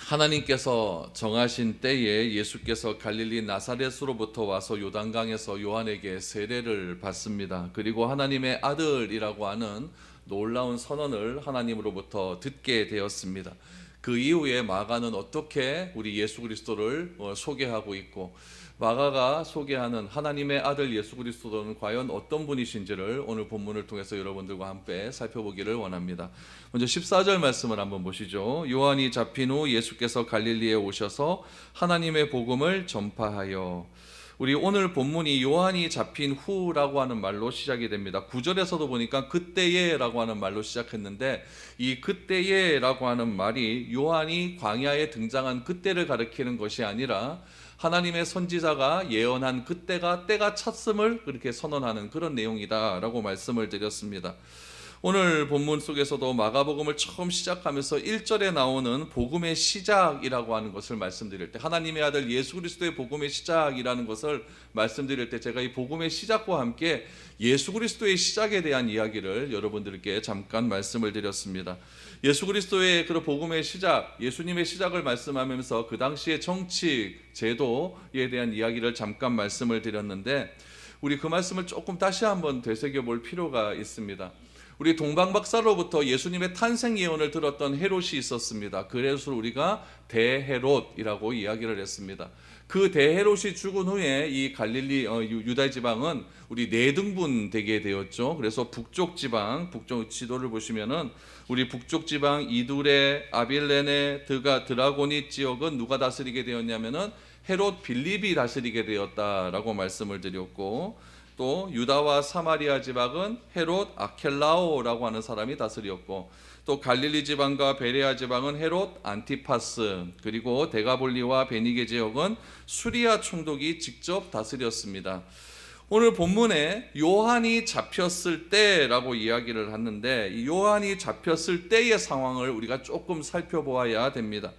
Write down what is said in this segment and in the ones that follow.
하나님께서 정하신 때에 예수께서 갈릴리 나사렛으로부터 와서 요단강에서 요한에게 세례를 받습니다. 그리고 하나님의 아들이라고 하는 놀라운 선언을 하나님으로부터 듣게 되었습니다. 그 이후에 마가는 어떻게 우리 예수 그리스도를 소개하고 있고, 마가가 소개하는 하나님의 아들 예수 그리스도는 과연 어떤 분이신지를 오늘 본문을 통해서 여러분들과 함께 살펴보기를 원합니다. 먼저 14절 말씀을 한번 보시죠. 요한이 잡힌 후 예수께서 갈릴리에 오셔서 하나님의 복음을 전파하여. 우리 오늘 본문이 요한이 잡힌 후라고 하는 말로 시작이 됩니다. 9절에서도 보니까 그때에 라고 하는 말로 시작했는데, 이 그때에 라고 하는 말이 요한이 광야에 등장한 그때를 가리키는 것이 아니라 하나님의 선지자가 예언한 그때가 때가 찼음을 그렇게 선언하는 그런 내용이다라고 말씀을 드렸습니다. 오늘 본문 속에서도 마가복음을 처음 시작하면서 1절에 나오는 복음의 시작이라고 하는 것을 말씀드릴 때, 하나님의 아들 예수 그리스도의 복음의 시작이라는 것을 말씀드릴 때, 제가 이 복음의 시작과 함께 예수 그리스도의 시작에 대한 이야기를 여러분들께 잠깐 말씀을 드렸습니다. 예수 그리스도의 그런 복음의 시작, 예수님의 시작을 말씀하면서 그 당시의 정치, 제도에 대한 이야기를 잠깐 말씀을 드렸는데, 우리 그 말씀을 조금 다시 한번 되새겨 볼 필요가 있습니다. 우리 동방박사로부터 예수님의 탄생 예언을 들었던 헤롯이 있었습니다. 그래서 우리가 대헤롯이라고 이야기를 했습니다. 그 대헤롯이 죽은 후에 이 갈릴리 유다 지방은 우리 네 등분 되게 되었죠. 그래서 북쪽 지방, 북쪽 지도를 보시면은 우리 북쪽 지방 이두레, 아빌레네, 드라고니 지역은 누가 다스리게 되었냐면은 헤롯 빌립이 다스리게 되었다라고 말씀을 드렸고, 또 유다와 사마리아 지방은 헤롯 아켈라오라고 하는 사람이 다스렸고, 또 갈릴리 지방과 베레아 지방은 헤롯 안티파스, 그리고 데가볼리와 베니게 지역은 수리아 총독이 직접 다스렸습니다. 오늘 본문에 요한이 잡혔을 때라고 이야기를 하는데, 이 요한이 잡혔을 때의 상황을 우리가 조금 살펴보아야 됩니다.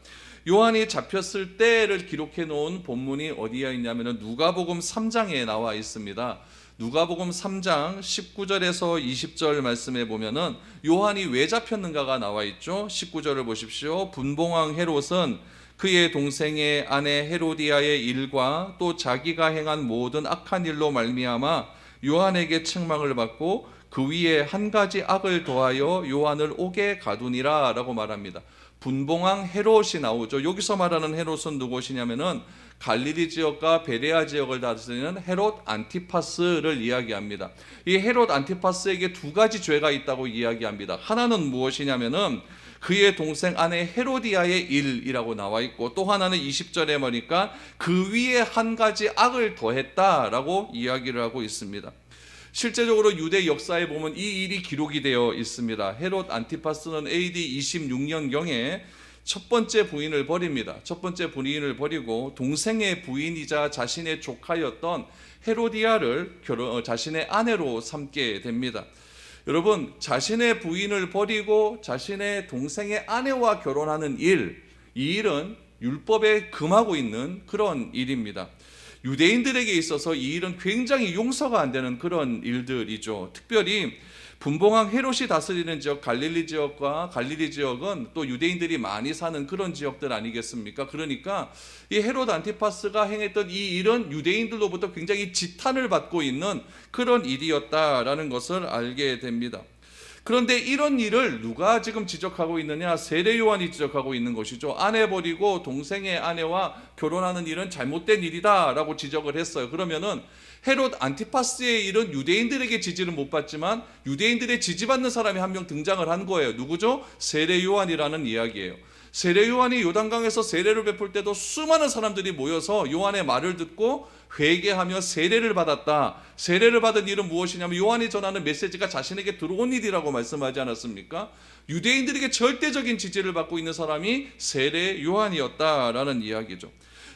요한이 잡혔을 때를 기록해 놓은 본문이 어디에 있냐면 누가복음 3장에 나와 있습니다. 누가복음 3장 19절에서 20절 말씀에 보면은 요한이 왜 잡혔는가가 나와 있죠. 19절을 보십시오. 분봉왕 헤롯은 그의 동생의 아내 헤로디아의 일과 또 자기가 행한 모든 악한 일로 말미암아 요한에게 책망을 받고 그 위에 한 가지 악을 더하여 요한을 옥에 가두니라 라고 말합니다. 분봉왕 헤롯이 나오죠. 여기서 말하는 헤롯은 누구시냐면은 갈릴리 지역과 베레아 지역을 다스리는 헤롯 안티파스를 이야기합니다. 이 헤롯 안티파스에게 두 가지 죄가 있다고 이야기합니다. 하나는 무엇이냐면은 그의 동생 아내 헤로디아의 일이라고 나와 있고, 또 하나는 20절에 보니까 그 위에 한 가지 악을 더했다라고 이야기를 하고 있습니다. 실제적으로 유대 역사에 보면 이 일이 기록이 되어 있습니다. 헤롯 안티파스는 AD 26년경에 첫 번째 부인을 버립니다. 첫 번째 부인을 버리고 동생의 부인이자 자신의 조카였던 헤로디아를 자신의 아내로 삼게 됩니다. 여러분, 자신의 부인을 버리고 자신의 동생의 아내와 결혼하는 일, 이 일은 율법에 금하고 있는 그런 일입니다. 유대인들에게 있어서 이 일은 굉장히 용서가 안 되는 그런 일들이죠. 특별히 분봉왕 헤롯이 다스리는 지역 갈릴리 지역과 갈릴리 지역은 또 유대인들이 많이 사는 그런 지역들 아니겠습니까? 그러니까 이 헤롯 안티파스가 행했던 이 일은 유대인들로부터 굉장히 지탄을 받고 있는 그런 일이었다라는 것을 알게 됩니다. 그런데 이런 일을 누가 지금 지적하고 있느냐? 세례 요한이 지적하고 있는 것이죠. 아내 버리고 동생의 아내와 결혼하는 일은 잘못된 일이다라고 지적을 했어요. 그러면은 헤롯 안티파스의 일은 유대인들에게 지지를 못 받지만 유대인들의 지지받는 사람이 한 명 등장을 한 거예요. 누구죠? 세례 요한이라는 이야기예요. 세례 요한이 요단강에서 세례를 베풀 때도 수많은 사람들이 모여서 요한의 말을 듣고 회개하며 세례를 받았다. 세례를 받은 일은 무엇이냐면 요한이 전하는 메시지가 자신에게 들어온 일이라고 말씀하지 않았습니까? 유대인들에게 절대적인 지지를 받고 있는 사람이 세례 요한이었다라는 이야기죠.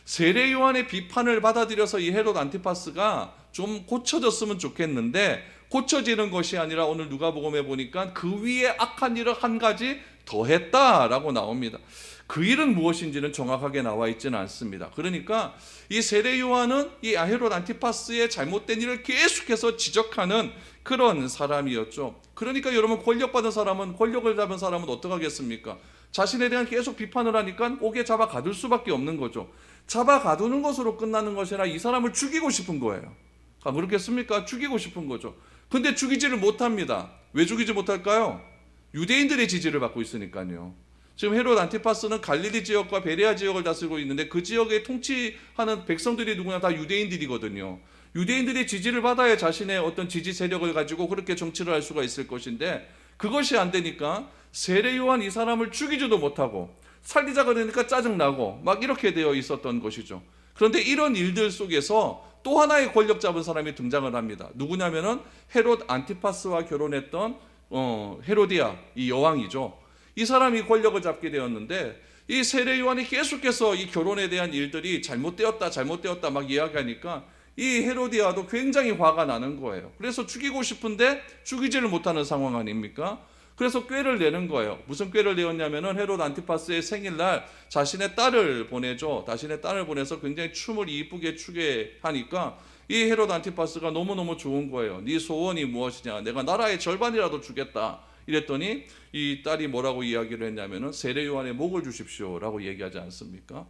세례 요한의 비판을 받아들여서 이 헤롯 안티파스가 좀 고쳐졌으면 좋겠는데, 고쳐지는 것이 아니라 오늘 누가복음에 보니까 그 위에 악한 일을 한 가지 더했다라고 나옵니다. 그 일은 무엇인지는 정확하게 나와 있지는 않습니다. 그러니까 이 세례 요한은 이 헤롯 안티파스의 잘못된 일을 계속해서 지적하는 그런 사람이었죠. 그러니까 여러분, 권력받은 사람은, 권력을 잡은 사람은 어떻게 하겠습니까? 자신에 대한 계속 비판을 하니까 옥에 잡아 가둘 수밖에 없는 거죠. 잡아 가두는 것으로 끝나는 것이 아니라 이 사람을 죽이고 싶은 거예요. 그렇겠습니까? 죽이고 싶은 거죠. 근데 죽이지를 못합니다. 왜 죽이지 못할까요? 유대인들의 지지를 받고 있으니까요. 지금 헤롯 안티파스는 갈릴리 지역과 베레아 지역을 다스리고 있는데 그 지역에 통치하는 백성들이 누구나 다 유대인들이거든요. 유대인들의 지지를 받아야 자신의 어떤 지지 세력을 가지고 그렇게 정치를 할 수가 있을 것인데 그것이 안 되니까 세례 요한 이 사람을 죽이지도 못하고 살리자가 되니까 짜증나고 막 이렇게 되어 있었던 것이죠. 그런데 이런 일들 속에서 또 하나의 권력 잡은 사람이 등장을 합니다. 누구냐면은 헤롯 안티파스와 결혼했던 헤로디아 이 여왕이죠. 이 사람이 권력을 잡게 되었는데 이 세례 요한이 계속해서 이 결혼에 대한 일들이 잘못되었다 막 이야기하니까 이 헤로디아도 굉장히 화가 나는 거예요. 그래서 죽이고 싶은데 죽이지를 못하는 상황 아닙니까? 그래서 꾀를 내는 거예요. 무슨 꾀를 내었냐면은 헤롯 안티파스의 생일날 자신의 딸을 보내죠. 자신의 딸을 보내서 굉장히 춤을 이쁘게 추게 하니까 이 헤롯 안티파스가 너무너무 좋은 거예요. 네 소원이 무엇이냐? 내가 나라의 절반이라도 주겠다. 이랬더니 이 딸이 뭐라고 이야기를 했냐면은 세례 요한의 목을 주십시오라고 얘기하지 않습니까?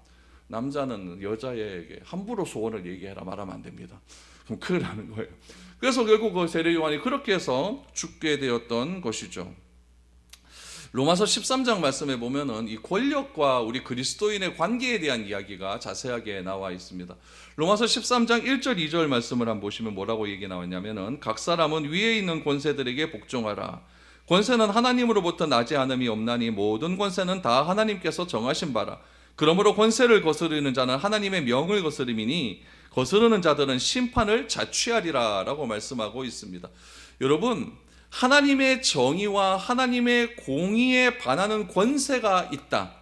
남자는 여자에게 함부로 소원을 얘기해라 말하면 안 됩니다. 그럼 큰일 나는 거예요. 그래서 결국 그 세례 요한이 그렇게 해서 죽게 되었던 것이죠. 로마서 13장 말씀에 보면은 이 권력과 우리 그리스도인의 관계에 대한 이야기가 자세하게 나와 있습니다. 로마서 13장 1절 2절 말씀을 한번 보시면 뭐라고 얘기 나왔냐면은 각 사람은 위에 있는 권세들에게 복종하라. 권세는 하나님으로부터 나지 않음이 없나니 모든 권세는 다 하나님께서 정하신 바라. 그러므로 권세를 거스르는 자는 하나님의 명을 거스름이니 거스르는 자들은 심판을 자취하리라 라고 말씀하고 있습니다. 여러분, 하나님의 정의와 하나님의 공의에 반하는 권세가 있다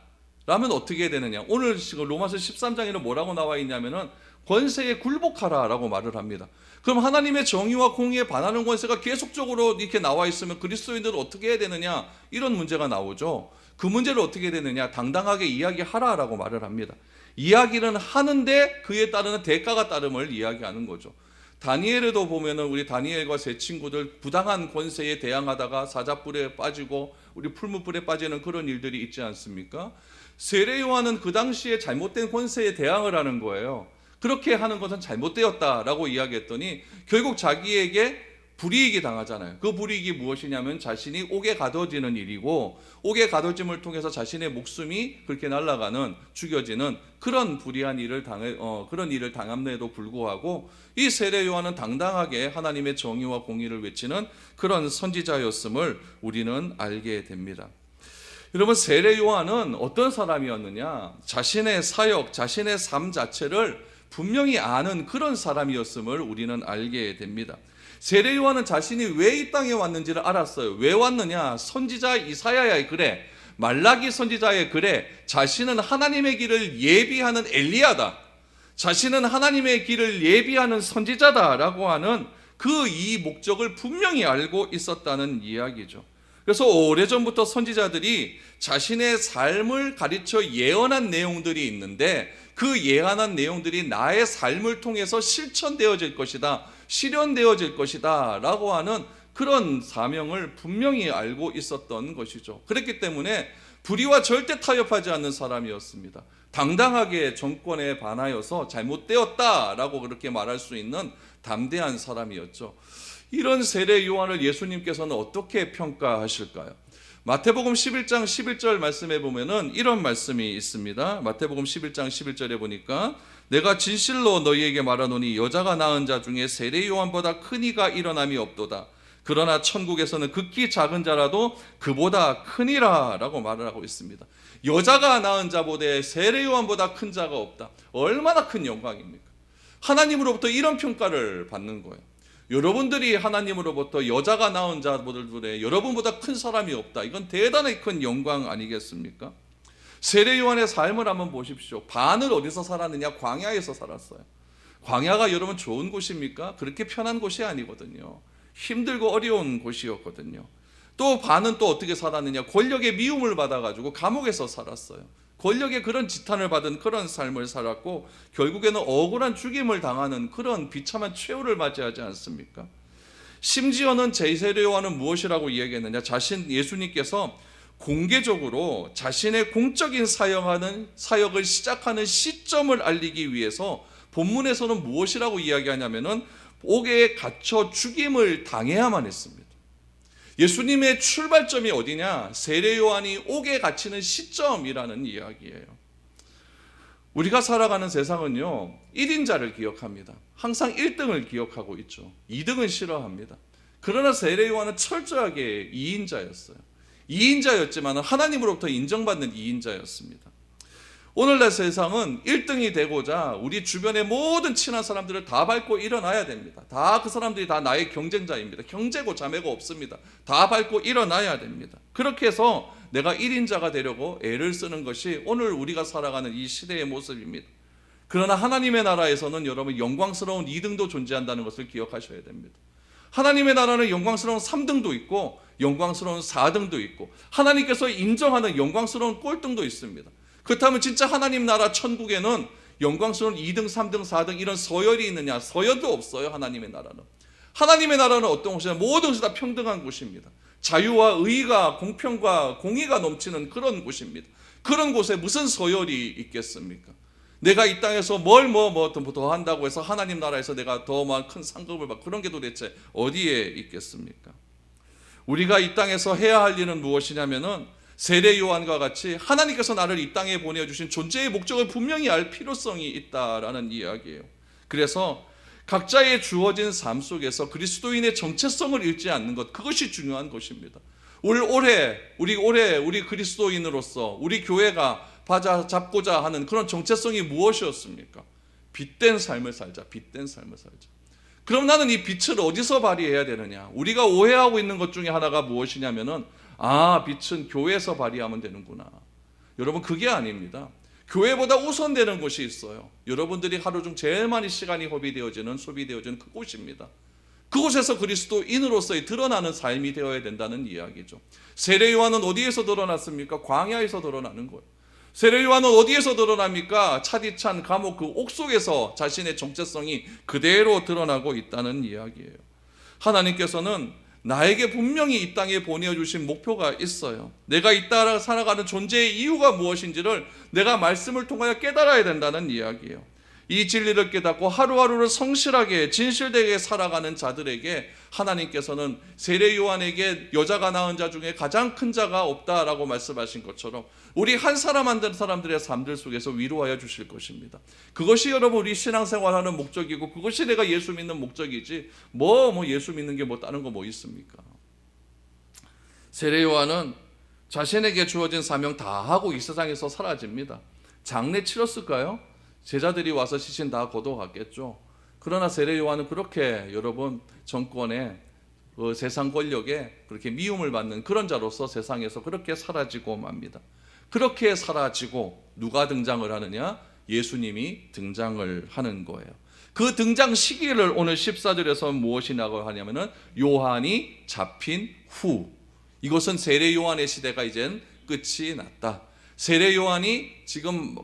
라면 어떻게 되느냐? 오늘 로마서 13장에는 뭐라고 나와 있냐면은 권세에 굴복하라 라고 말을 합니다. 그럼 하나님의 정의와 공의에 반하는 권세가 계속적으로 이렇게 나와 있으면 그리스도인들은 어떻게 해야 되느냐? 이런 문제가 나오죠. 그 문제를 어떻게 해야 되느냐? 당당하게 이야기하라 라고 말을 합니다. 이야기는 하는데 그에 따르는 대가가 따름을 이야기하는 거죠. 다니엘에도 보면은 우리 다니엘과 세 친구들 부당한 권세에 대항하다가 사자뿔에 빠지고 우리 풀무불에 빠지는 그런 일들이 있지 않습니까? 세례 요한은 그 당시에 잘못된 권세에 대항을 하는 거예요. 그렇게 하는 것은 잘못되었다라고 이야기했더니 결국 자기에게 불이익이 당하잖아요. 그 불이익이 무엇이냐면 자신이 옥에 가둬지는 일이고 옥에 가둬짐을 통해서 자신의 목숨이 그렇게 날아가는 죽여지는 그런 불의한 일을 그런 일을 당함에도 불구하고 이 세례 요한은 당당하게 하나님의 정의와 공의를 외치는 그런 선지자였음을 우리는 알게 됩니다. 여러분, 세례 요한은 어떤 사람이었느냐? 자신의 사역, 자신의 삶 자체를 분명히 아는 그런 사람이었음을 우리는 알게 됩니다. 세례 요한은 자신이 왜 이 땅에 왔는지를 알았어요. 왜 왔느냐? 선지자 이사야의 글에, 말라기 선지자의 글에 자신은 하나님의 길을 예비하는 엘리야다, 자신은 하나님의 길을 예비하는 선지자다라고 하는 그 이 목적을 분명히 알고 있었다는 이야기죠. 그래서 오래전부터 선지자들이 자신의 삶을 가르쳐 예언한 내용들이 있는데 그 예언한 내용들이 나의 삶을 통해서 실천되어질 것이다, 실현되어질 것이다 라고 하는 그런 사명을 분명히 알고 있었던 것이죠. 그렇기 때문에 불의와 절대 타협하지 않는 사람이었습니다. 당당하게 정권에 반하여서 잘못되었다라고 그렇게 말할 수 있는 담대한 사람이었죠. 이런 세례 요한을 예수님께서는 어떻게 평가하실까요? 마태복음 11장 11절 말씀에 보면은 이런 말씀이 있습니다. 마태복음 11장 11절에 보니까 내가 진실로 너희에게 말하노니 여자가 낳은 자 중에 세례 요한보다 큰 이가 일어남이 없도다. 그러나 천국에서는 극히 작은 자라도 그보다 크니라 라고 말을 하고 있습니다. 여자가 낳은 자보다 세례 요한보다 큰 자가 없다. 얼마나 큰 영광입니까? 하나님으로부터 이런 평가를 받는 거예요. 여러분들이 하나님으로부터 여자가 낳은 자들보다 여러분보다 큰 사람이 없다. 이건 대단히 큰 영광 아니겠습니까? 세례 요한의 삶을 한번 보십시오. 반을 어디서 살았느냐? 광야에서 살았어요. 광야가 여러분 좋은 곳입니까? 그렇게 편한 곳이 아니거든요. 힘들고 어려운 곳이었거든요. 또 반은 또 어떻게 살았느냐? 권력의 미움을 받아가지고 감옥에서 살았어요. 권력의 그런 지탄을 받은 그런 삶을 살았고 결국에는 억울한 죽임을 당하는 그런 비참한 최후를 맞이하지 않습니까? 심지어는 세례 요한은 무엇이라고 이야기했느냐? 예수님께서 공개적으로 자신의 공적인 사역을 시작하는 시점을 알리기 위해서 본문에서는 무엇이라고 이야기하냐면은 옥에 갇혀 죽임을 당해야만 했습니다. 예수님의 출발점이 어디냐? 세례 요한이 옥에 갇히는 시점이라는 이야기예요. 우리가 살아가는 세상은요, 1인자를 기억합니다. 항상 1등을 기억하고 있죠. 2등은 싫어합니다. 그러나 세례 요한은 철저하게 2인자였어요. 2인자였지만 하나님으로부터 인정받는 2인자였습니다. 오늘날 세상은 1등이 되고자 우리 주변의 모든 친한 사람들을 다 밟고 일어나야 됩니다. 다 그 사람들이 다 나의 경쟁자입니다. 형제고 자매고 없습니다. 다 밟고 일어나야 됩니다. 그렇게 해서 내가 1인자가 되려고 애를 쓰는 것이 오늘 우리가 살아가는 이 시대의 모습입니다. 그러나 하나님의 나라에서는 여러분 영광스러운 2등도 존재한다는 것을 기억하셔야 됩니다. 하나님의 나라는 영광스러운 3등도 있고 영광스러운 4등도 있고 하나님께서 인정하는 영광스러운 꼴등도 있습니다. 그렇다면 진짜 하나님 나라 천국에는 영광스러운 2등, 3등, 4등 이런 서열이 있느냐? 서열도 없어요. 하나님의 나라는. 하나님의 나라는 어떤 곳이냐? 모든 것이 다 평등한 곳입니다. 자유와 의가 공평과 공의가 넘치는 그런 곳입니다. 그런 곳에 무슨 서열이 있겠습니까? 내가 이 땅에서 뭘 더 한다고 해서 하나님 나라에서 내가 더 큰 상급을 받고 그런 게 도대체 어디에 있겠습니까? 우리가 이 땅에서 해야 할 일은 무엇이냐면은 세례 요한과 같이 하나님께서 나를 이 땅에 보내주신 존재의 목적을 분명히 알 필요성이 있다라는 이야기예요. 그래서 각자의 주어진 삶 속에서 그리스도인의 정체성을 잃지 않는 것, 그것이 중요한 것입니다. 우리 그리스도인으로서 우리 교회가 잡고자 하는 그런 정체성이 무엇이었습니까? 빛된 삶을 살자. 빛된 삶을 살자. 그럼 나는 이 빛을 어디서 발휘해야 되느냐? 우리가 오해하고 있는 것 중에 하나가 무엇이냐면은 빛은 교회에서 발휘하면 되는구나. 여러분, 그게 아닙니다. 교회보다 우선되는 곳이 있어요. 여러분들이 하루 중 제일 많이 시간이 소비되어지는 그곳입니다. 그곳에서 그리스도인으로서의 드러나는 삶이 되어야 된다는 이야기죠. 세례 요한은 어디에서 드러났습니까? 광야에서 드러나는 거예요. 세례 요한은 어디에서 드러납니까? 차디찬 감옥 그 옥속에서 자신의 정체성이 그대로 드러나고 있다는 이야기예요. 하나님께서는 나에게 분명히 이 땅에 보내주신 목표가 있어요. 내가 이 땅을 살아가는 존재의 이유가 무엇인지를 내가 말씀을 통하여 깨달아야 된다는 이야기예요. 이 진리를 깨닫고 하루하루를 성실하게 진실되게 살아가는 자들에게 하나님께서는 세례 요한에게 여자가 낳은 자 중에 가장 큰 자가 없다라고 말씀하신 것처럼 우리 한 사람 한 사람들의 삶들 속에서 위로하여 주실 것입니다. 그것이 여러분 우리 신앙생활하는 목적이고 그것이 내가 예수 믿는 목적이지 예수 믿는 게 다른 거 있습니까? 세례 요한은 자신에게 주어진 사명 다 하고 이 세상에서 사라집니다. 장례 치렀을까요? 제자들이 와서 시신 다 걷어갔겠죠. 그러나 세례 요한은 그렇게 여러분 정권에 세상 권력에 그렇게 미움을 받는 그런 자로서 세상에서 그렇게 사라지고 맙니다. 그렇게 사라지고 누가 등장을 하느냐? 예수님이 등장을 하는 거예요. 그 등장 시기를 오늘 14절에서 무엇이라고 하냐면은 요한이 잡힌 후. 이것은 세례 요한의 시대가 이젠 끝이 났다. 세례 요한이 지금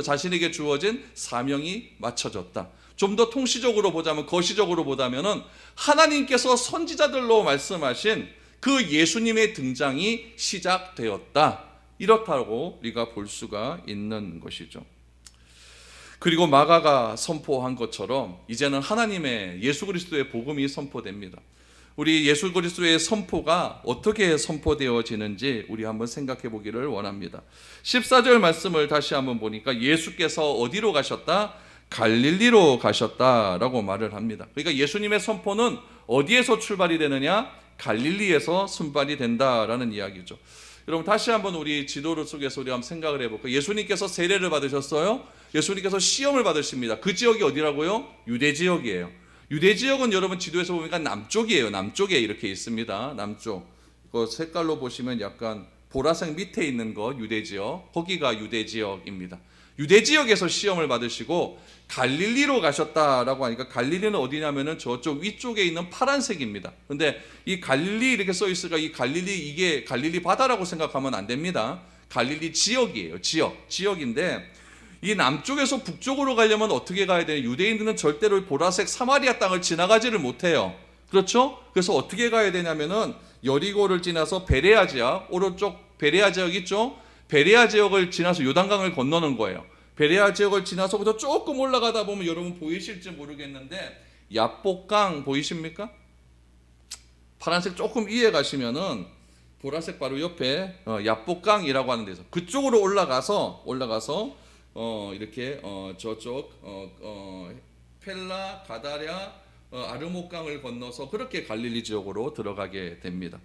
자신에게 주어진 사명이 맞춰졌다. 좀 더 통시적으로 보자면, 거시적으로 보자면은 하나님께서 선지자들로 말씀하신 그 예수님의 등장이 시작되었다. 이렇다고 우리가 볼 수가 있는 것이죠. 그리고 마가가 선포한 것처럼 이제는 하나님의 예수 그리스도의 복음이 선포됩니다. 우리 예수 그리스도의 선포가 어떻게 선포되어지는지 우리 한번 생각해 보기를 원합니다. 14절 말씀을 다시 한번 보니까 예수께서 어디로 가셨다? 갈릴리로 가셨다라고 말을 합니다. 그러니까 예수님의 선포는 어디에서 출발이 되느냐? 갈릴리에서 순발이 된다라는 이야기죠. 여러분 다시 한번 우리 지도를 속에서 우리 한번 생각을 해볼까요? 예수님께서 세례를 받으셨어요. 예수님께서 시험을 받으십니다. 그 지역이 어디라고요? 유대 지역이에요. 유대 지역은 여러분 지도에서 보니까 남쪽이에요. 남쪽에 이렇게 있습니다. 남쪽. 그 색깔로 보시면 약간 보라색 밑에 있는 거 유대 지역. 거기가 유대 지역입니다. 유대 지역에서 시험을 받으시고 갈릴리로 가셨다라고 하니까 갈릴리는 어디냐면은 저쪽 위쪽에 있는 파란색입니다. 근데 이 갈릴리 이렇게 써 있으니까 이 갈릴리 이게 갈릴리 바다라고 생각하면 안 됩니다. 갈릴리 지역이에요. 지역인데 이 남쪽에서 북쪽으로 가려면 어떻게 가야 되냐? 유대인들은 절대로 보라색 사마리아 땅을 지나가지를 못해요. 그렇죠? 그래서 어떻게 가야 되냐면은 여리고를 지나서 베레아 지역 오른쪽 베레아 지역 있죠? 베레아 지역을 지나서 요단강을 건너는 거예요. 베레아 지역을 지나서부터 조금 올라가다 보면 여러분 보이실지 모르겠는데 야복강 보이십니까? 파란색 조금 위에 가시면은 보라색 바로 옆에 야복강이라고 하는 데서 그쪽으로 올라가서 이렇게 저쪽 펠라, 가다랴, 아르목강을 건너서 그렇게 갈릴리 지역으로 들어가게 됩니다.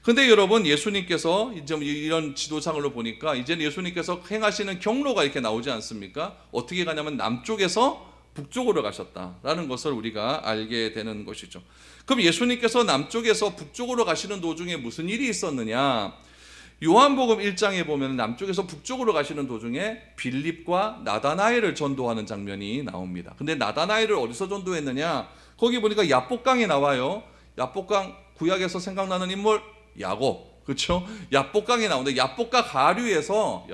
근데 여러분 예수님께서 이제 이런 지도상으로 보니까 이제 예수님께서 행하시는 경로가 이렇게 나오지 않습니까? 어떻게 가냐면 남쪽에서 북쪽으로 가셨다라는 것을 우리가 알게 되는 것이죠. 그럼 예수님께서 남쪽에서 북쪽으로 가시는 도중에 무슨 일이 있었느냐? 요한복음 1장에 보면 남쪽에서 북쪽으로 가시는 도중에 빌립과 나다나엘을 전도하는 장면이 나옵니다. 근데 나다나엘을 어디서 전도했느냐? 거기 보니까 야복강에 나와요. 야복강 구약에서 생각나는 인물 야곱, 그렇죠? 야복강에 나오는데 야복강 하류에서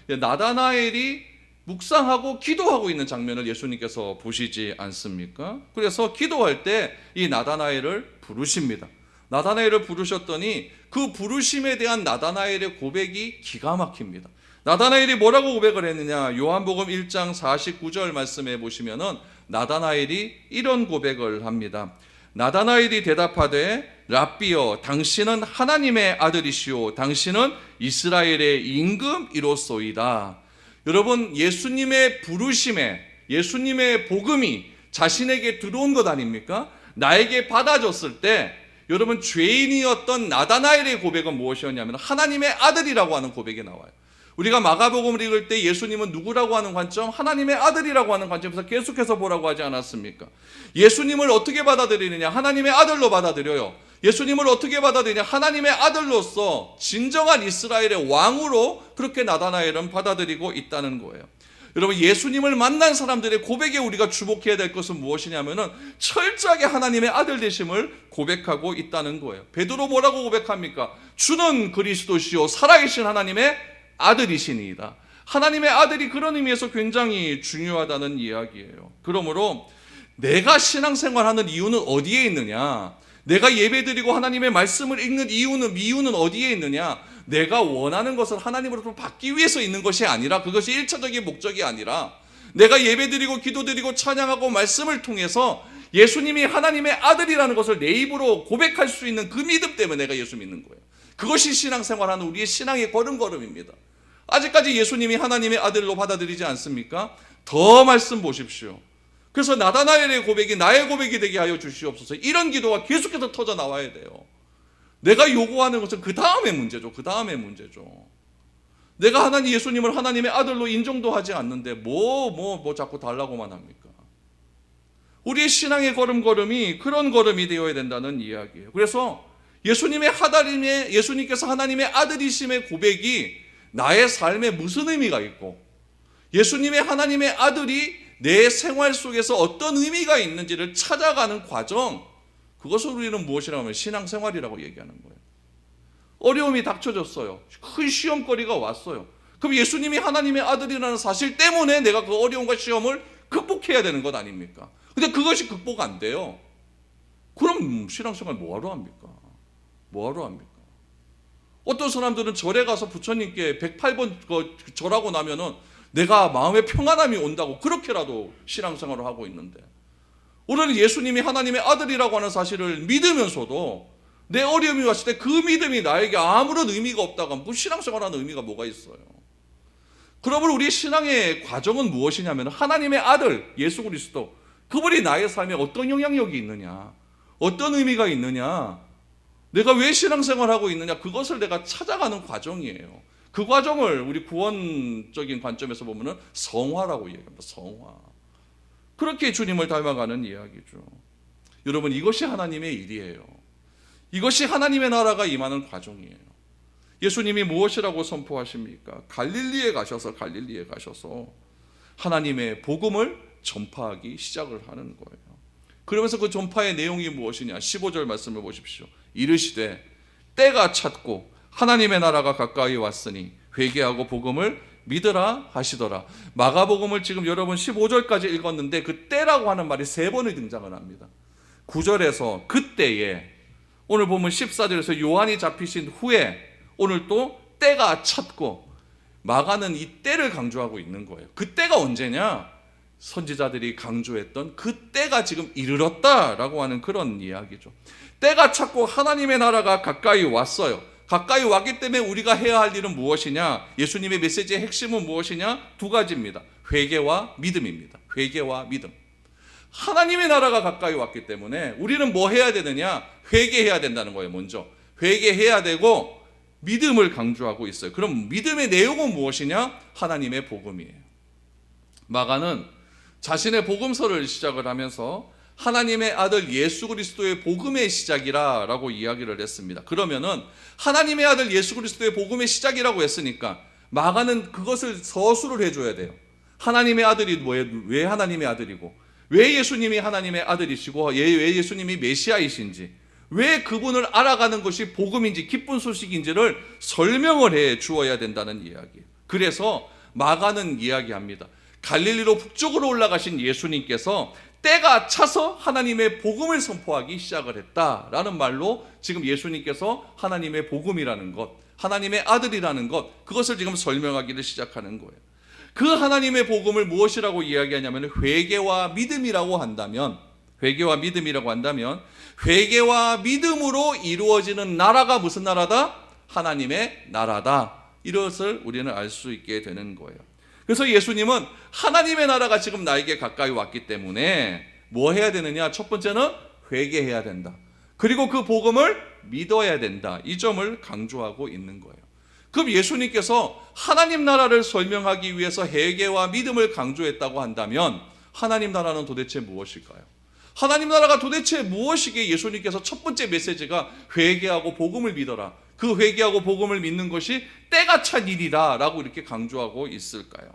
나다나엘이 묵상하고 기도하고 있는 장면을 예수님께서 보시지 않습니까? 그래서 기도할 때 이 나다나엘을 부르십니다. 나다나엘을 부르셨더니 그 부르심에 대한 나다나엘의 고백이 기가 막힙니다. 나다나엘이 뭐라고 고백을 했느냐? 요한복음 1장 49절 말씀에 보시면은 나다나엘이 이런 고백을 합니다. 나다나엘이 대답하되 랍비여 당신은 하나님의 아들이시오 당신은 이스라엘의 임금이로소이다. 여러분 예수님의 부르심에 예수님의 복음이 자신에게 들어온 것 아닙니까? 나에게 받아줬을 때 여러분 죄인이었던 나다나엘의 고백은 무엇이었냐면 하나님의 아들이라고 하는 고백이 나와요. 우리가 마가복음을 읽을 때 예수님은 누구라고 하는 관점? 하나님의 아들이라고 하는 관점에서 계속해서 보라고 하지 않았습니까? 예수님을 어떻게 받아들이느냐? 하나님의 아들로 받아들여요. 예수님을 어떻게 받아들이냐? 하나님의 아들로서 진정한 이스라엘의 왕으로 그렇게 나다나엘은 받아들이고 있다는 거예요. 여러분 예수님을 만난 사람들의 고백에 우리가 주목해야 될 것은 무엇이냐면은 철저하게 하나님의 아들 되심을 고백하고 있다는 거예요. 베드로 뭐라고 고백합니까? 주는 그리스도시요 살아계신 하나님의 아들이시니이다. 하나님의 아들이 그런 의미에서 굉장히 중요하다는 이야기예요. 그러므로 내가 신앙생활하는 이유는 어디에 있느냐? 내가 예배드리고 하나님의 말씀을 읽는 이유는 어디에 있느냐? 내가 원하는 것을 하나님으로부터 받기 위해서 있는 것이 아니라 그것이 1차적인 목적이 아니라 내가 예배드리고 기도드리고 찬양하고 말씀을 통해서 예수님이 하나님의 아들이라는 것을 내 입으로 고백할 수 있는 그 믿음 때문에 내가 예수 믿는 거예요. 그것이 신앙생활하는 우리의 신앙의 걸음걸음입니다. 아직까지 예수님이 하나님의 아들로 받아들이지 않습니까? 더 말씀 보십시오. 그래서 나다나엘의 고백이 나의 고백이 되게 하여 주시옵소서. 이런 기도가 계속해서 터져 나와야 돼요. 내가 요구하는 것은 그 다음의 문제죠. 내가 예수님을 하나님의 아들로 인정도 하지 않는데 뭐 자꾸 달라고만 합니까? 우리의 신앙의 걸음걸음이 그런 걸음이 되어야 된다는 이야기예요. 그래서 예수님께서 하나님의 아들이심의 고백이 나의 삶에 무슨 의미가 있고 예수님의 하나님의 아들이 내 생활 속에서 어떤 의미가 있는지를 찾아가는 과정, 그것을 우리는 무엇이라고 하면 신앙생활이라고 얘기하는 거예요. 어려움이 닥쳐졌어요. 큰 시험거리가 왔어요. 그럼 예수님이 하나님의 아들이라는 사실 때문에 내가 그 어려움과 시험을 극복해야 되는 것 아닙니까? 근데 그것이 극복 안 돼요. 그럼 신앙생활 뭐하러 합니까? 어떤 사람들은 절에 가서 부처님께 108번 절하고 나면은 내가 마음의 평안함이 온다고 그렇게라도 신앙생활을 하고 있는데, 우리는 예수님이 하나님의 아들이라고 하는 사실을 믿으면서도 내 어려움이 왔을 때 그 믿음이 나에게 아무런 의미가 없다고 하면 그 신앙생활하는 의미가 뭐가 있어요? 그러므로 우리의 신앙의 과정은 무엇이냐면 하나님의 아들 예수 그리스도, 그분이 나의 삶에 어떤 영향력이 있느냐, 어떤 의미가 있느냐, 내가 왜 신앙생활하고 있느냐, 그것을 내가 찾아가는 과정이에요. 그 과정을 우리 구원적인 관점에서 보면은 성화라고 얘기합니다. 성화. 그렇게 주님을 닮아가는 이야기죠. 여러분, 이것이 하나님의 일이에요. 이것이 하나님의 나라가 임하는 과정이에요. 예수님이 무엇이라고 선포하십니까? 갈릴리에 가셔서 하나님의 복음을 전파하기 시작을 하는 거예요. 그러면서 그 전파의 내용이 무엇이냐? 15절 말씀을 보십시오. 이르시되 때가 찼고 하나님의 나라가 가까이 왔으니 회개하고 복음을 믿으라 하시더라. 마가복음을 지금 여러분 15절까지 읽었는데 그 때라고 하는 말이 3번이 등장을 합니다. 9절에서 그때에, 오늘 보면 14절에서 요한이 잡히신 후에, 오늘 또 때가 찼고, 마가는 이 때를 강조하고 있는 거예요. 그 때가 언제냐? 선지자들이 강조했던 그 때가 지금 이르렀다라고 하는 그런 이야기죠. 때가 찼고 하나님의 나라가 가까이 왔어요. 가까이 왔기 때문에 우리가 해야 할 일은 무엇이냐? 예수님의 메시지의 핵심은 무엇이냐? 두 가지입니다. 회개와 믿음입니다. 회개와 믿음. 하나님의 나라가 가까이 왔기 때문에 우리는 뭐 해야 되느냐? 회개해야 된다는 거예요. 먼저 회개해야 되고 믿음을 강조하고 있어요. 그럼 믿음의 내용은 무엇이냐? 하나님의 복음이에요. 마가는 자신의 복음서를 시작을 하면서 하나님의 아들 예수 그리스도의 복음의 시작이라고 이야기를 했습니다. 그러면은 하나님의 아들 예수 그리스도의 복음의 시작이라고 했으니까 마가는 그것을 서술을 해줘야 돼요. 하나님의 아들이 왜 하나님의 아들이고, 왜 예수님이 하나님의 아들이시고, 왜 예수님이 메시아이신지, 왜 그분을 알아가는 것이 복음인지 기쁜 소식인지를 설명을 해 주어야 된다는 이야기예요. 그래서 마가는 이야기합니다. 갈릴리로 북쪽으로 올라가신 예수님께서 때가 차서 하나님의 복음을 선포하기 시작을 했다라는 말로 지금 예수님께서 하나님의 복음이라는 것, 하나님의 아들이라는 것, 그것을 지금 설명하기를 시작하는 거예요. 그 하나님의 복음을 무엇이라고 이야기하냐면 회개와 믿음이라고 한다면, 회개와 믿음으로 이루어지는 나라가 무슨 나라다? 하나님의 나라다. 이것을 우리는 알 수 있게 되는 거예요. 그래서 예수님은 하나님의 나라가 지금 나에게 가까이 왔기 때문에 뭐 해야 되느냐? 첫 번째는 회개해야 된다. 그리고 그 복음을 믿어야 된다. 이 점을 강조하고 있는 거예요. 그럼 예수님께서 하나님 나라를 설명하기 위해서 회개와 믿음을 강조했다고 한다면 하나님 나라는 도대체 무엇일까요? 하나님 나라가 도대체 무엇이기에 예수님께서 첫 번째 메시지가 회개하고 복음을 믿어라, 그 회개하고 복음을 믿는 것이 때가 찬 일이다 라고 이렇게 강조하고 있을까요?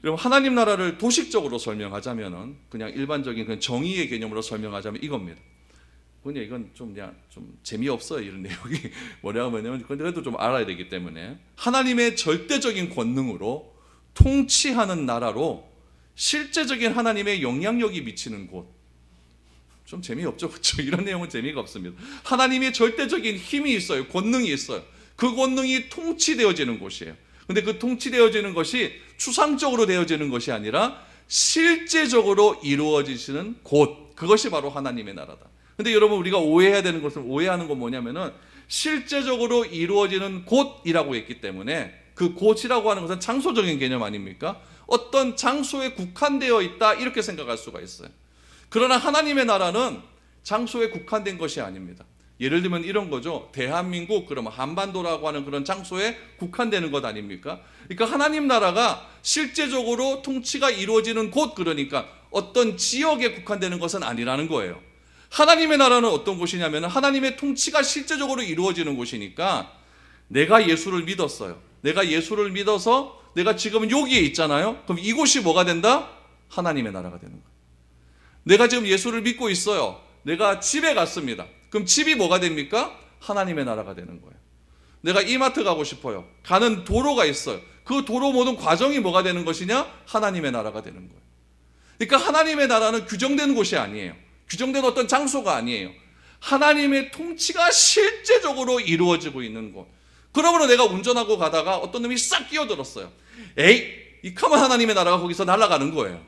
여러분, 하나님 나라를 도식적으로 설명하자면, 그냥 일반적인 그냥 정의의 개념으로 설명하자면 이겁니다. 그냥 이건 좀 재미없어요, 이런 내용이. 뭐냐면 그래도 좀 알아야 되기 때문에 하나님의 절대적인 권능으로 통치하는 나라로 실제적인 하나님의 영향력이 미치는 곳. 좀 재미없죠, 그렇죠? 이런 내용은 재미가 없습니다. 하나님의 절대적인 힘이 있어요, 권능이 있어요. 그 권능이 통치되어지는 곳이에요. 근데 그 통치되어지는 것이 추상적으로 되어지는 것이 아니라 실제적으로 이루어지시는 곳, 그것이 바로 하나님의 나라다. 근데 여러분, 우리가 오해하는 건 뭐냐면은 실제적으로 이루어지는 곳이라고 했기 때문에 그 곳이라고 하는 것은 장소적인 개념 아닙니까? 어떤 장소에 국한되어 있다, 이렇게 생각할 수가 있어요. 그러나 하나님의 나라는 장소에 국한된 것이 아닙니다. 예를 들면 이런 거죠. 대한민국, 그러면 한반도라고 하는 그런 장소에 국한되는 것 아닙니까? 그러니까 하나님 나라가 실제적으로 통치가 이루어지는 곳, 그러니까 어떤 지역에 국한되는 것은 아니라는 거예요. 하나님의 나라는 어떤 곳이냐면 하나님의 통치가 실제적으로 이루어지는 곳이니까, 내가 예수를 믿었어요. 내가 예수를 믿어서 내가 지금 여기에 있잖아요. 그럼 이곳이 뭐가 된다? 하나님의 나라가 되는 거예요. 내가 지금 예수를 믿고 있어요. 내가 집에 갔습니다. 그럼 집이 뭐가 됩니까? 하나님의 나라가 되는 거예요. 내가 이마트 가고 싶어요. 가는 도로가 있어요. 그 도로 모든 과정이 뭐가 되는 것이냐? 하나님의 나라가 되는 거예요. 그러니까 하나님의 나라는 규정된 곳이 아니에요. 규정된 어떤 장소가 아니에요. 하나님의 통치가 실제적으로 이루어지고 있는 곳. 그러므로 내가 운전하고 가다가 어떤 놈이 싹 끼어들었어요. 에이, 이 카만 하나님의 나라가 거기서 날아가는 거예요.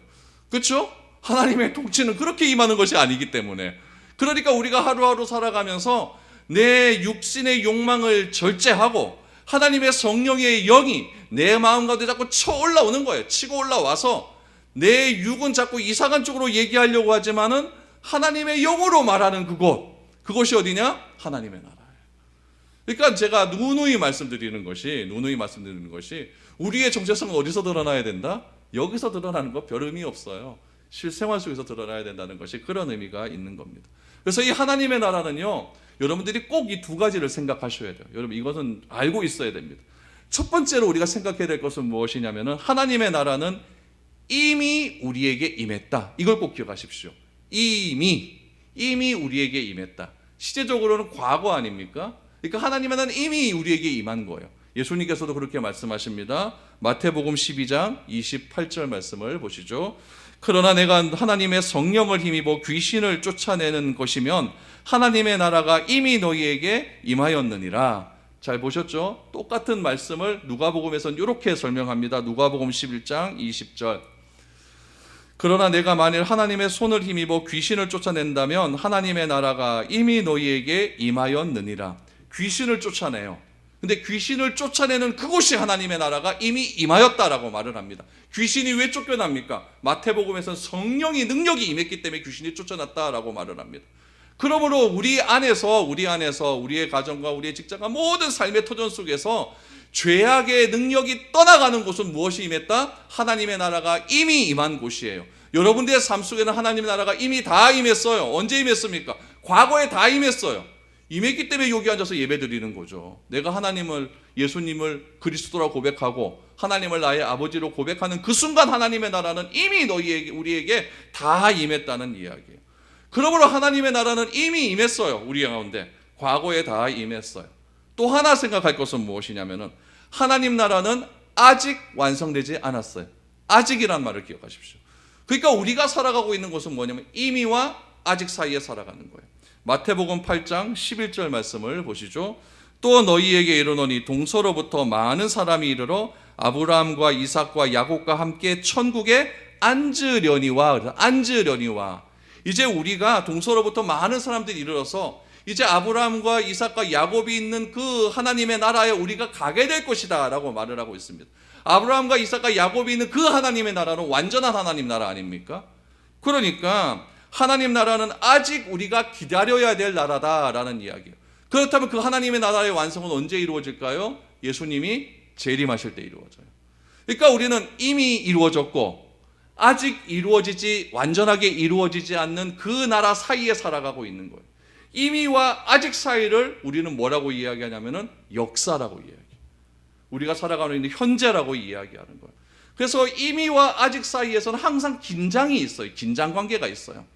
그렇죠? 하나님의 통치는 그렇게 임하는 것이 아니기 때문에. 그러니까 우리가 하루하루 살아가면서 내 육신의 욕망을 절제하고 하나님의 성령의 영이 내 마음 가운데 자꾸 쳐 올라오는 거예요. 치고 올라와서 내 육은 자꾸 이상한 쪽으로 얘기하려고 하지만은 하나님의 영으로 말하는 그곳, 그것이 어디냐? 하나님의 나라예요. 그러니까 제가 누누이 말씀드리는 것이 우리의 정체성은 어디서 드러나야 된다? 여기서 드러나는 거 별 의미 없어요. 실생활 속에서 드러나야 된다는 것이 그런 의미가 있는 겁니다. 그래서 이 하나님의 나라는요, 여러분들이 꼭 이 두 가지를 생각하셔야 돼요. 여러분, 이것은 알고 있어야 됩니다. 첫 번째로 우리가 생각해야 될 것은 무엇이냐면은 하나님의 나라는 이미 우리에게 임했다. 이걸 꼭 기억하십시오. 이미 우리에게 임했다. 시제적으로는 과거 아닙니까? 그러니까 하나님의 나라는 이미 우리에게 임한 거예요. 예수님께서도 그렇게 말씀하십니다. 마태복음 12장 28절 말씀을 보시죠. 그러나 내가 하나님의 성령을 힘입어 귀신을 쫓아내는 것이면 하나님의 나라가 이미 너희에게 임하였느니라. 잘 보셨죠? 똑같은 말씀을 누가복음에서는 이렇게 설명합니다. 누가복음 11장 20절. 그러나 내가 만일 하나님의 손을 힘입어 귀신을 쫓아낸다면 하나님의 나라가 이미 너희에게 임하였느니라. 귀신을 쫓아내요. 근데 귀신을 쫓아내는 그곳이 하나님의 나라가 이미 임하였다라고 말을 합니다. 귀신이 왜 쫓겨납니까? 마태복음에서는 성령이 능력이 임했기 때문에 귀신이 쫓아났다라고 말을 합니다. 그러므로 우리 안에서 우리의 가정과 우리의 직장과 모든 삶의 터전 속에서 죄악의 능력이 떠나가는 곳은 무엇이 임했다? 하나님의 나라가 이미 임한 곳이에요. 여러분들의 삶 속에는 하나님의 나라가 이미 다 임했어요. 언제 임했습니까? 과거에 다 임했어요. 임했기 때문에 여기 앉아서 예배 드리는 거죠. 내가 하나님을, 예수님을 그리스도라 고백하고 하나님을 나의 아버지로 고백하는 그 순간 하나님의 나라는 이미 우리에게 다 임했다는 이야기예요. 그러므로 하나님의 나라는 이미 임했어요. 우리 가운데 과거에 다 임했어요. 또 하나 생각할 것은 무엇이냐면은 하나님 나라는 아직 완성되지 않았어요. 아직이란 말을 기억하십시오. 그러니까 우리가 살아가고 있는 것은 뭐냐면 이미와 아직 사이에 살아가는 거예요. 마태복음 8장 11절 말씀을 보시죠. 또 너희에게 이르노니 동서로부터 많은 사람이 이르러 아브라함과 이삭과 야곱과 함께 천국에 앉으려니와. 이제 우리가 동서로부터 많은 사람들이 이르러서 이제 아브라함과 이삭과 야곱이 있는 그 하나님의 나라에 우리가 가게 될 것이다 라고 말을 하고 있습니다. 아브라함과 이삭과 야곱이 있는 그 하나님의 나라는 완전한 하나님 나라 아닙니까? 그러니까 하나님 나라는 아직 우리가 기다려야 될 나라다라는 이야기예요. 그렇다면 그 하나님의 나라의 완성은 언제 이루어질까요? 예수님이 재림하실 때 이루어져요. 그러니까 우리는 이미 이루어졌고 아직 완전하게 이루어지지 않는 그 나라 사이에 살아가고 있는 거예요. 이미와 아직 사이를 우리는 뭐라고 이야기하냐면은 역사라고 이야기해요. 우리가 살아가고 있는 현재라고 이야기하는 거예요. 그래서 이미와 아직 사이에서는 항상 긴장이 있어요. 긴장 관계가 있어요.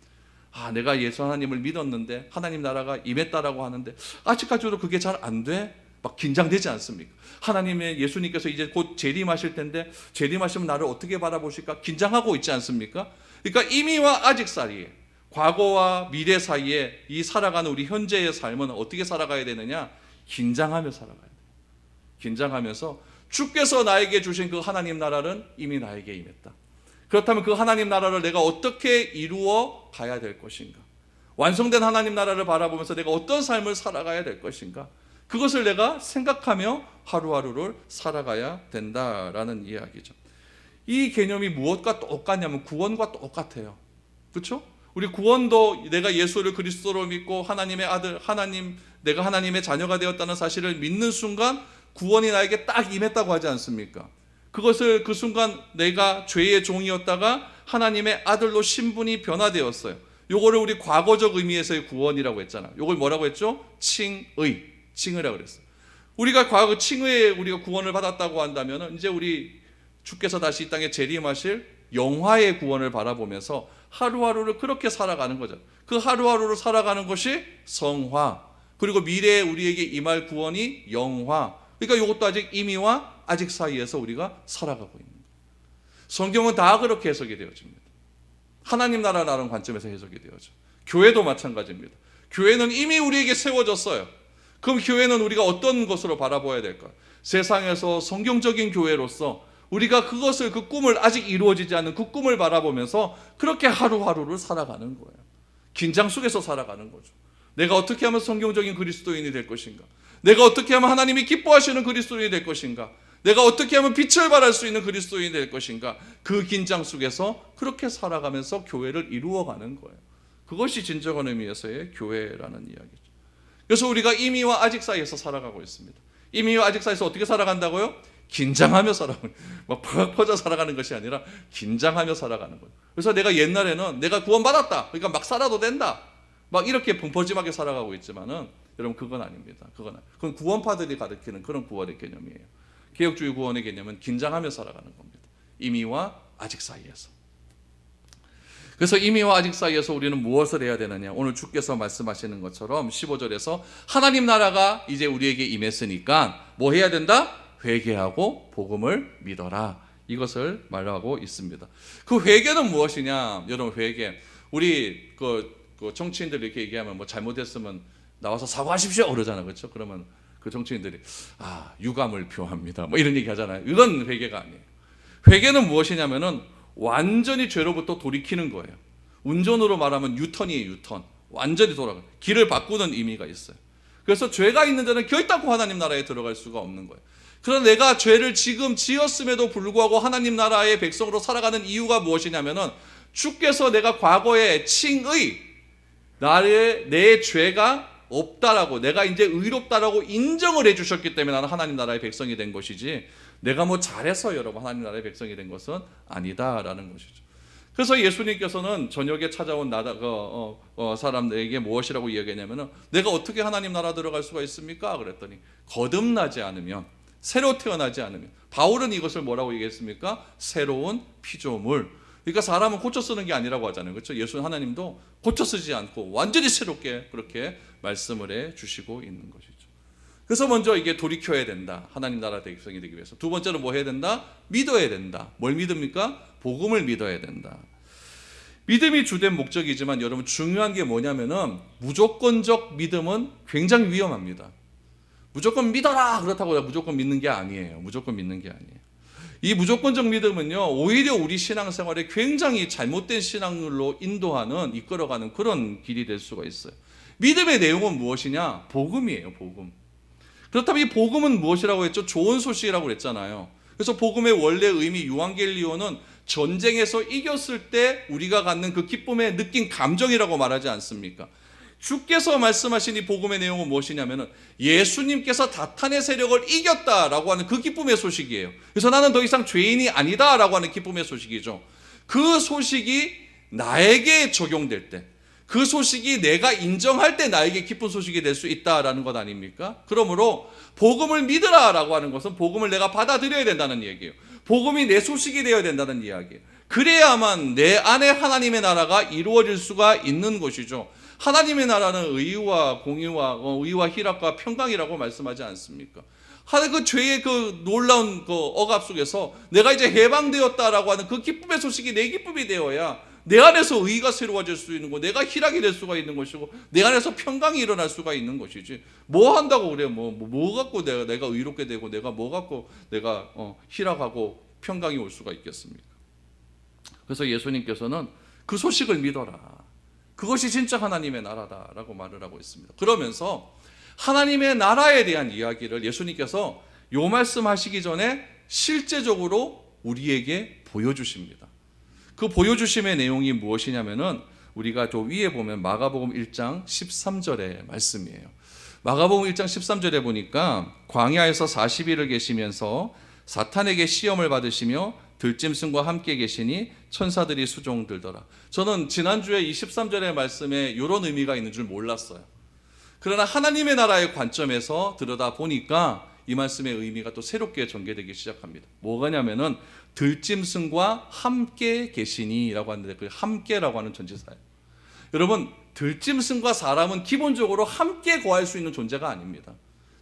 내가 예수 하나님을 믿었는데 하나님 나라가 임했다라고 하는데 아직까지도 그게 잘 안 돼? 막 긴장되지 않습니까? 하나님의 예수님께서 이제 곧 재림하실 텐데 재림하시면 나를 어떻게 바라보실까? 긴장하고 있지 않습니까? 그러니까 이미와 아직 사이에, 과거와 미래 사이에 이 살아가는 우리 현재의 삶은 어떻게 살아가야 되느냐? 긴장하며 살아가야 돼요. 긴장하면서 주께서 나에게 주신 그 하나님 나라는 이미 나에게 임했다. 그렇다면 그 하나님 나라를 내가 어떻게 이루어 가야 될 것인가? 완성된 하나님 나라를 바라보면서 내가 어떤 삶을 살아가야 될 것인가? 그것을 내가 생각하며 하루하루를 살아가야 된다라는 이야기죠. 이 개념이 무엇과 똑같냐면 구원과 똑같아요. 그렇죠? 우리 구원도 내가 예수를 그리스도로 믿고 하나님의 아들, 내가 하나님의 자녀가 되었다는 사실을 믿는 순간 구원이 나에게 딱 임했다고 하지 않습니까? 그것을 그 순간 내가 죄의 종이었다가 하나님의 아들로 신분이 변화되었어요. 요거를 우리 과거적 의미에서의 구원이라고 했잖아요. 요걸 뭐라고 했죠? 칭의라고 그랬어요. 우리가 과거 칭의에 우리가 구원을 받았다고 한다면 이제 우리 주께서 다시 이 땅에 재림하실 영화의 구원을 바라보면서 하루하루를 그렇게 살아가는 거죠. 그 하루하루를 살아가는 것이 성화, 그리고 미래에 우리에게 임할 구원이 영화. 그러니까 이것도 아직 이미와 아직 사이에서 우리가 살아가고 있는 거예요. 성경은 다 그렇게 해석이 되어집니다. 하나님 나라라는 관점에서 해석이 되어져. 교회도 마찬가지입니다. 교회는 이미 우리에게 세워졌어요. 그럼 교회는 우리가 어떤 것으로 바라봐야 될까? 세상에서 성경적인 교회로서 우리가 그것을, 그 꿈을, 아직 이루어지지 않는 그 꿈을 바라보면서 그렇게 하루하루를 살아가는 거예요. 긴장 속에서 살아가는 거죠. 내가 어떻게 하면 성경적인 그리스도인이 될 것인가? 내가 어떻게 하면 하나님이 기뻐하시는 그리스도인이 될 것인가? 내가 어떻게 하면 빛을 발할 수 있는 그리스도인이 될 것인가? 그 긴장 속에서 그렇게 살아가면서 교회를 이루어가는 거예요. 그것이 진정한 의미에서의 교회라는 이야기죠. 그래서 우리가 이미와 아직 사이에서 살아가고 있습니다. 이미와 아직 사이에서 어떻게 살아간다고요? 긴장하며 살아가는, 막 팍 퍼져 살아가는 것이 아니라 긴장하며 살아가는 거예요. 그래서 내가 옛날에는 내가 구원받았다, 그러니까 막 살아도 된다, 막 이렇게 펑퍼짐하게 살아가고 있지만은 여러분 그건 아닙니다. 그건 구원파들이 가르치는 그런 구원의 개념이에요. 개혁주의 구원의 개념은 긴장하며 살아가는 겁니다. 이미와 아직 사이에서. 그래서 이미와 아직 사이에서 우리는 무엇을 해야 되느냐? 오늘 주께서 말씀하시는 것처럼 15절에서 하나님 나라가 이제 우리에게 임했으니까 뭐 해야 된다? 회개하고 복음을 믿어라. 이것을 말하고 있습니다. 그 회개는 무엇이냐? 여러분 회개. 우리 그 정치인들 이렇게 얘기하면 뭐 잘못했으면 나와서 사과하십시오 그러잖아요. 그렇죠? 그러면 그 정치인들이 유감을 표합니다. 뭐 이런 얘기 하잖아요. 이건 회개가 아니에요. 회개는 무엇이냐면은 완전히 죄로부터 돌이키는 거예요. 운전으로 말하면 유턴이에요. 유턴. 완전히 돌아가. 길을 바꾸는 의미가 있어요. 그래서 죄가 있는 자는 결단코 하나님 나라에 들어갈 수가 없는 거예요. 그러나 내가 죄를 지금 지었음에도 불구하고 하나님 나라의 백성으로 살아가는 이유가 무엇이냐면은 주께서 내가 과거에 칭의 내 죄가 없다라고, 내가 이제 의롭다라고 인정을 해주셨기 때문에 나는 하나님 나라의 백성이 된 것이지, 내가 뭐 잘해서 여러분 하나님 나라의 백성이 된 것은 아니다라는 것이죠. 그래서 예수님께서는 저녁에 찾아온 사람들에게 무엇이라고 이야기했냐면은, 내가 어떻게 하나님 나라 들어갈 수가 있습니까? 그랬더니 거듭나지 않으면, 새로 태어나지 않으면. 바울은 이것을 뭐라고 얘기했습니까? 새로운 피조물. 그러니까 사람은 고쳐 쓰는 게 아니라고 하잖아요. 그렇죠? 예수 하나님도 고쳐 쓰지 않고 완전히 새롭게 그렇게 말씀을 해 주시고 있는 것이죠. 그래서 먼저 이게 돌이켜야 된다. 하나님 나라 백성이 되기 위해서. 두 번째로 뭐 해야 된다? 믿어야 된다. 뭘 믿습니까? 복음을 믿어야 된다. 믿음이 주된 목적이지만 여러분 중요한 게 뭐냐면은, 무조건적 믿음은 굉장히 위험합니다. 무조건 믿어라 그렇다고 무조건 믿는 게 아니에요. 무조건 믿는 게 아니에요. 이 무조건적 믿음은요, 오히려 우리 신앙생활에 굉장히 잘못된 신앙으로 인도하는, 이끌어가는 그런 길이 될 수가 있어요. 믿음의 내용은 무엇이냐? 복음이에요. 복음. 그렇다면 이 복음은 무엇이라고 했죠? 좋은 소식이라고 그랬잖아요. 그래서 복음의 원래 의미, 유앙겔리오는 전쟁에서 이겼을 때 우리가 갖는 그 기쁨에 느낀 감정이라고 말하지 않습니까? 주께서 말씀하신 이 복음의 내용은 무엇이냐면은, 예수님께서 사탄의 세력을 이겼다라고 하는 그 기쁨의 소식이에요. 그래서 나는 더 이상 죄인이 아니다라고 하는 기쁨의 소식이죠. 그 소식이 나에게 적용될 때, 그 소식이 내가 인정할 때 나에게 기쁜 소식이 될 수 있다라는 것 아닙니까? 그러므로 복음을 믿으라라고 하는 것은 복음을 내가 받아들여야 된다는 얘기예요. 복음이 내 소식이 되어야 된다는 이야기예요. 그래야만 내 안에 하나님의 나라가 이루어질 수가 있는 것이죠. 하나님의 나라는 의와 공의와 의와 희락과 평강이라고 말씀하지 않습니까? 그 죄의 그 놀라운 그 억압 속에서 내가 이제 해방되었다라고 하는 그 기쁨의 소식이 내 기쁨이 되어야 내 안에서 의가 새로워질 수 있는 거, 내가 희락이 될 수가 있는 것이고, 내 안에서 평강이 일어날 수가 있는 것이지. 뭐 한다고 그래요? 뭐 갖고 내가 의롭게 되고, 내가 뭐 갖고 내가 희락하고 평강이 올 수가 있겠습니까? 그래서 예수님께서는 그 소식을 믿어라. 그것이 진짜 하나님의 나라다라고 말을 하고 있습니다. 그러면서 하나님의 나라에 대한 이야기를 예수님께서 요 말씀하시기 전에 실제적으로 우리에게 보여주십니다. 그 보여주심의 내용이 무엇이냐면은, 우리가 저 위에 보면 마가복음 1장 13절의 말씀이에요. 마가복음 1장 13절에 보니까, 광야에서 40일을 계시면서 사탄에게 시험을 받으시며 들짐승과 함께 계시니 천사들이 수종들더라. 저는 지난주에 이 13절의 말씀에 이런 의미가 있는 줄 몰랐어요. 그러나 하나님의 나라의 관점에서 들여다보니까 이 말씀의 의미가 또 새롭게 전개되기 시작합니다. 뭐가냐면은, 들짐승과 함께 계시니 라고 하는데, 그 함께라고 하는 전치사예요. 여러분, 들짐승과 사람은 기본적으로 함께 거할 수 있는 존재가 아닙니다.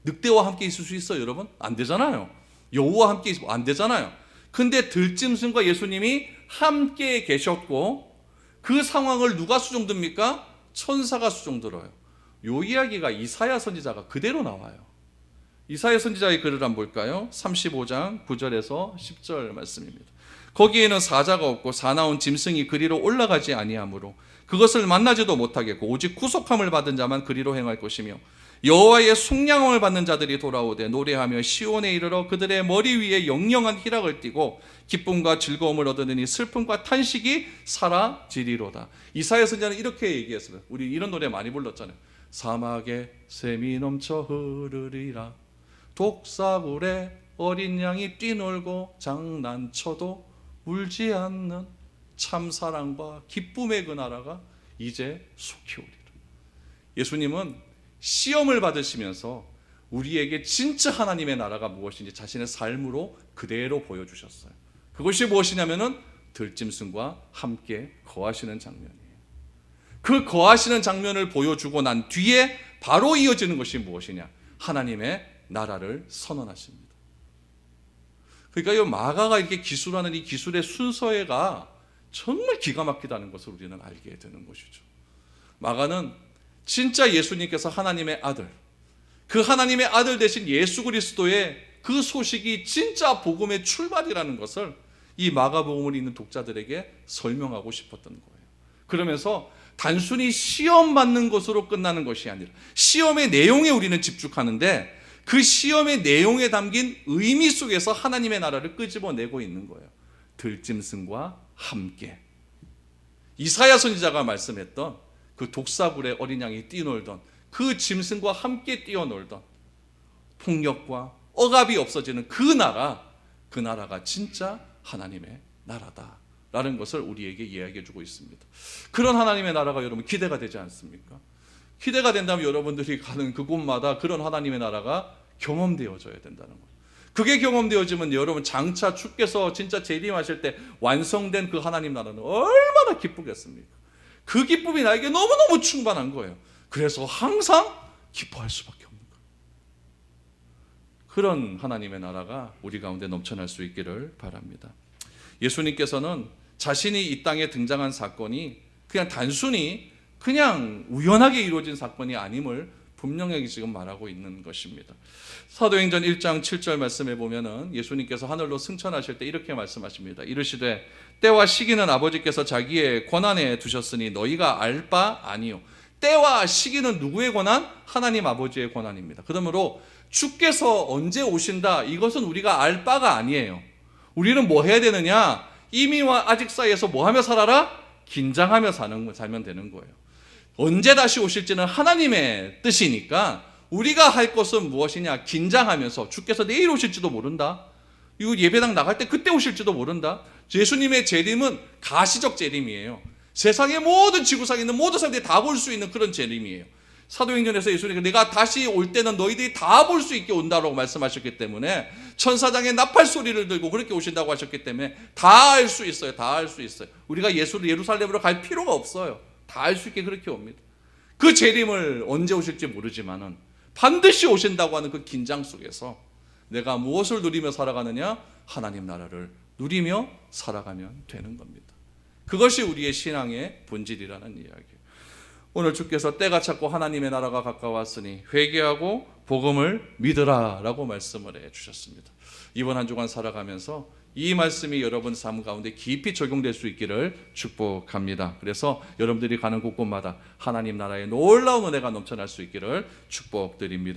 늑대와 함께 있을 수 있어요, 여러분? 안 되잖아요. 여우와 함께 있으면 안 되잖아요. 근데 들짐승과 예수님이 함께 계셨고, 그 상황을 누가 수종듭니까? 천사가 수종들어요. 요 이야기가 이사야 선지자가 그대로 나와요. 이사야 선지자의 글을 한번 볼까요? 35장 9절에서 10절 말씀입니다. 거기에는 사자가 없고 사나운 짐승이 그리로 올라가지 아니하므로 그것을 만나지도 못하겠고, 오직 구속함을 받은 자만 그리로 행할 것이며, 여호와의 속량함을 받는 자들이 돌아오되 노래하며 시온에 이르러 그들의 머리 위에 영영한 희락을 띠고 기쁨과 즐거움을 얻으니 슬픔과 탄식이 사라지리로다. 이사야 선지자는 이렇게 얘기했어요. 우리 이런 노래 많이 불렀잖아요. 사막에 샘이 넘쳐 흐르리라, 독사굴에 어린 양이 뛰놀고 장난쳐도 울지 않는 참사랑과 기쁨의 그 나라가 이제 속히 오리라. 예수님은 시험을 받으시면서 우리에게 진짜 하나님의 나라가 무엇인지 자신의 삶으로 그대로 보여주셨어요. 그것이 무엇이냐면은 들짐승과 함께 거하시는 장면이에요. 그 거하시는 장면을 보여주고 난 뒤에 바로 이어지는 것이 무엇이냐? 하나님의 나라를 선언하십니다. 그러니까 이 마가가 이렇게 기술하는 이 기술의 순서가 정말 기가 막히다는 것을 우리는 알게 되는 것이죠. 마가는 진짜 예수님께서 하나님의 아들, 그 하나님의 아들 되신 예수 그리스도의 그 소식이 진짜 복음의 출발이라는 것을 이 마가복음을 읽는 독자들에게 설명하고 싶었던 거예요. 그러면서 단순히 시험 받는 것으로 끝나는 것이 아니라 시험의 내용에 우리는 집중하는데 그 시험의 내용에 담긴 의미 속에서 하나님의 나라를 끄집어내고 있는 거예요. 들짐승과 함께. 이사야 선지자가 말씀했던 그 독사굴에 어린 양이 뛰놀던 그 짐승과 함께 뛰어놀던 폭력과 억압이 없어지는 그 나라가 진짜 하나님의 나라다라는 것을 우리에게 이야기해 주고 있습니다. 그런 하나님의 나라가 여러분 기대가 되지 않습니까? 기대가 된다면 여러분들이 가는 그곳마다 그런 하나님의 나라가 경험되어져야 된다는 거예요. 그게 경험되어지면 여러분 장차 주께서 진짜 재림하실 때 완성된 그 하나님 나라는 얼마나 기쁘겠습니까? 그 기쁨이 나에게 너무너무 충만한 거예요. 그래서 항상 기뻐할 수밖에 없는 거예요. 그런 하나님의 나라가 우리 가운데 넘쳐날 수 있기를 바랍니다. 예수님께서는 자신이 이 땅에 등장한 사건이 그냥 단순히 그냥 우연하게 이루어진 사건이 아님을 분명하게 지금 말하고 있는 것입니다. 사도행전 1장 7절 말씀에 보면은 예수님께서 하늘로 승천하실 때 이렇게 말씀하십니다. 이르시되 때와 시기는 아버지께서 자기의 권한에 두셨으니 너희가 알 바 아니요. 때와 시기는 누구의 권한? 하나님 아버지의 권한입니다. 그러므로 주께서 언제 오신다, 이것은 우리가 알 바가 아니에요. 우리는 뭐 해야 되느냐? 이미와 아직 사이에서 뭐 하며 살아라? 긴장하며 살면 되는 거예요. 언제 다시 오실지는 하나님의 뜻이니까 우리가 할 것은 무엇이냐? 긴장하면서 주께서 내일 오실지도 모른다. 이거 예배당 나갈 때 그때 오실지도 모른다. 예수님의 재림은 가시적 재림이에요. 세상의 모든 지구상에 있는 모든 사람들이 다 볼 수 있는 그런 재림이에요. 사도행전에서 예수님이 내가 다시 올 때는 너희들이 다 볼 수 있게 온다라고 말씀하셨기 때문에 천사장의 나팔 소리를 들고 그렇게 오신다고 하셨기 때문에 다 알 수 있어요. 다 알 수 있어요. 우리가 예루살렘으로 갈 필요가 없어요. 다 알 수 있게 그렇게 옵니다. 그 재림을 언제 오실지 모르지만은 반드시 오신다고 하는 그 긴장 속에서 내가 무엇을 누리며 살아가느냐? 하나님 나라를 누리며 살아가면 되는 겁니다. 그것이 우리의 신앙의 본질이라는 이야기예요. 오늘 주께서 때가 찼고 하나님의 나라가 가까웠으니 회개하고 복음을 믿으라 라고 말씀을 해주셨습니다. 이번 한 주간 살아가면서 이 말씀이 여러분 삶 가운데 깊이 적용될 수 있기를 축복합니다. 그래서 여러분들이 가는 곳곳마다 하나님 나라의 놀라운 은혜가 넘쳐날 수 있기를 축복드립니다.